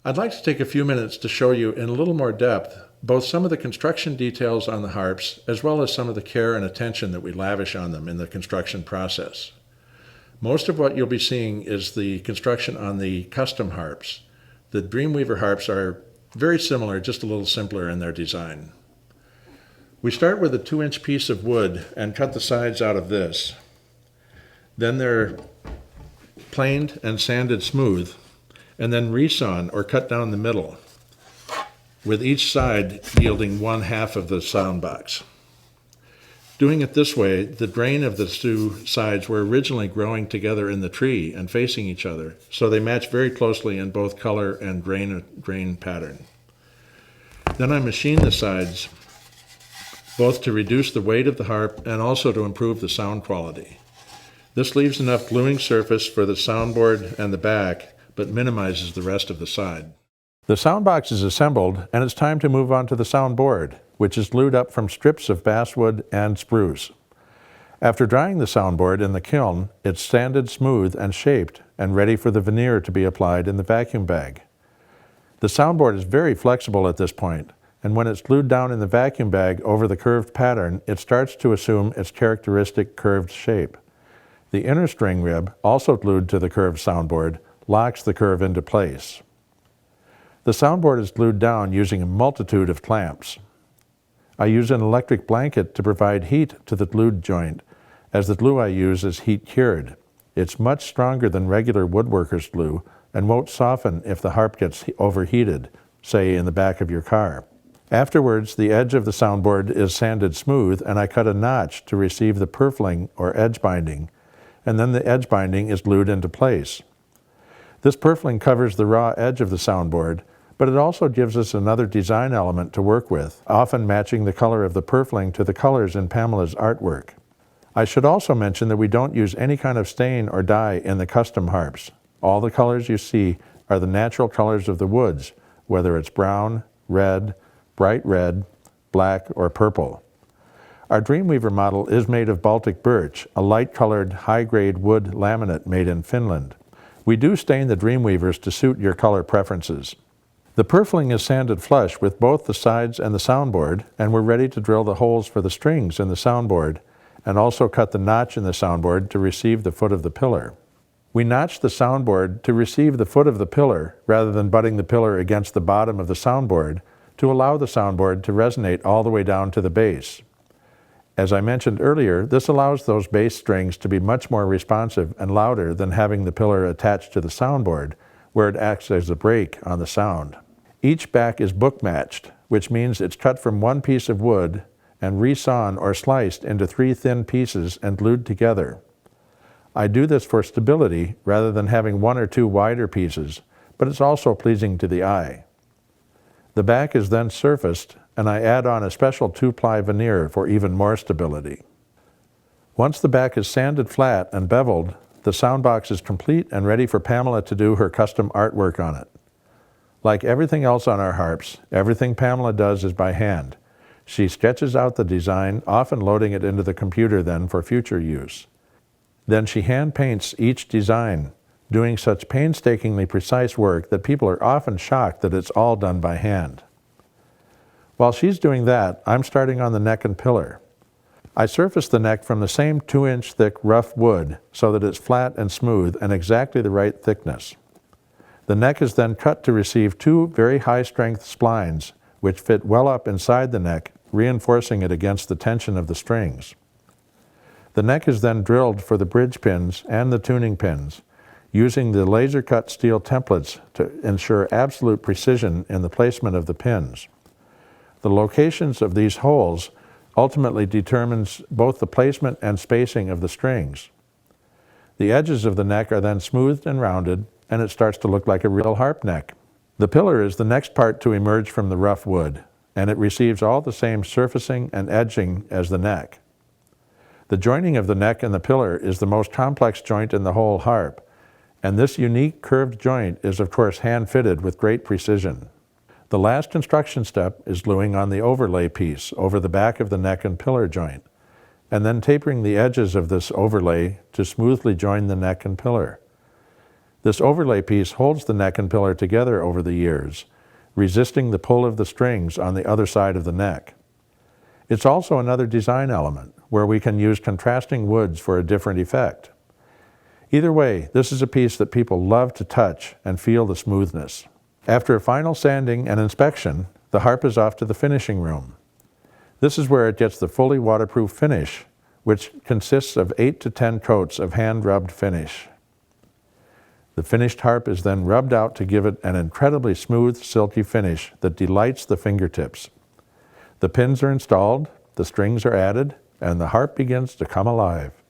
I'd like to take a few minutes to show you in a little more depth both some of the construction details on the harps as well as some of the care and attention that we lavish on them in the construction process. Most of what you'll be seeing is the construction on the custom harps. The Dreamweaver harps are very similar, just a little simpler in their design. We start with a 2-inch piece of wood and cut the sides out of this. Then they're planed and sanded smooth, and then resawn or cut down the middle, with each side yielding 1/2 of the sound box. Doing it this way, the grain of the two sides were originally growing together in the tree and facing each other, so they match very closely in both color and grain pattern. Then I machine the sides, both to reduce the weight of the harp and also to improve the sound quality. This leaves enough gluing surface for the soundboard and the back, but minimizes the rest of the side. The sound box is assembled, and it's time to move on to the soundboard, which is glued up from strips of basswood and spruce. After drying the soundboard in the kiln, it's sanded smooth and shaped and ready for the veneer to be applied in the vacuum bag. The soundboard is very flexible at this point, and when it's glued down in the vacuum bag over the curved pattern, it starts to assume its characteristic curved shape. The inner string rib, also glued to the curved soundboard, locks the curve into place. The soundboard is glued down using a multitude of clamps. I use an electric blanket to provide heat to the glued joint, as the glue I use is heat cured. It's much stronger than regular woodworker's glue and won't soften if the harp gets overheated, say in the back of your car. Afterwards, the edge of the soundboard is sanded smooth, and I cut a notch to receive the purfling or edge binding, and then the edge binding is glued into place. This purfling covers the raw edge of the soundboard, but it also gives us another design element to work with, often matching the color of the purfling to the colors in Pamela's artwork. I should also mention that we don't use any kind of stain or dye in the custom harps. All the colors you see are the natural colors of the woods, whether it's brown, red, bright red, black, or purple. Our Dreamweaver model is made of Baltic birch, a light-colored, high-grade wood laminate made in Finland. We do stain the Dreamweavers to suit your color preferences. The purfling is sanded flush with both the sides and the soundboard, and we're ready to drill the holes for the strings in the soundboard, and also cut the notch in the soundboard to receive the foot of the pillar. We notch the soundboard to receive the foot of the pillar, rather than butting the pillar against the bottom of the soundboard, to allow the soundboard to resonate all the way down to the bass. As I mentioned earlier, this allows those bass strings to be much more responsive and louder than having the pillar attached to the soundboard, where it acts as a brake on the sound. Each back is book matched, which means it's cut from one piece of wood and resawn or sliced into 3 thin pieces and glued together. I do this for stability rather than having 1 or 2 wider pieces, but it's also pleasing to the eye. The back is then surfaced, and I add on a special 2-ply veneer for even more stability. Once the back is sanded flat and beveled, the soundbox is complete and ready for Pamela to do her custom artwork on it. Like everything else on our harps, everything Pamela does is by hand. She sketches out the design, often loading it into the computer then for future use. Then she hand paints each design, doing such painstakingly precise work that people are often shocked that it's all done by hand. While she's doing that, I'm starting on the neck and pillar. I surface the neck from the same 2-inch thick rough wood so that it's flat and smooth and exactly the right thickness. The neck is then cut to receive 2 very high-strength splines, which fit well up inside the neck, reinforcing it against the tension of the strings. The neck is then drilled for the bridge pins and the tuning pins, using the laser-cut steel templates to ensure absolute precision in the placement of the pins. The locations of these holes ultimately determines both the placement and spacing of the strings. The edges of the neck are then smoothed and rounded, and it starts to look like a real harp neck. The pillar is the next part to emerge from the rough wood, and it receives all the same surfacing and edging as the neck. The joining of the neck and the pillar is the most complex joint in the whole harp, and this unique curved joint is of course hand-fitted with great precision. The last construction step is gluing on the overlay piece over the back of the neck and pillar joint. and then tapering the edges of this overlay to smoothly join the neck and pillar. This overlay piece holds the neck and pillar together over the years, resisting the pull of the strings on the other side of the neck. It's also another design element, where we can use contrasting woods for a different effect. Either way, this is a piece that people love to touch and feel the smoothness. After a final sanding and inspection, the harp is off to the finishing room. This is where it gets the fully waterproof finish, which consists of 8 to 10 coats of hand-rubbed finish. The finished harp is then rubbed out to give it an incredibly smooth, silky finish that delights the fingertips. The pins are installed, the strings are added, and the harp begins to come alive.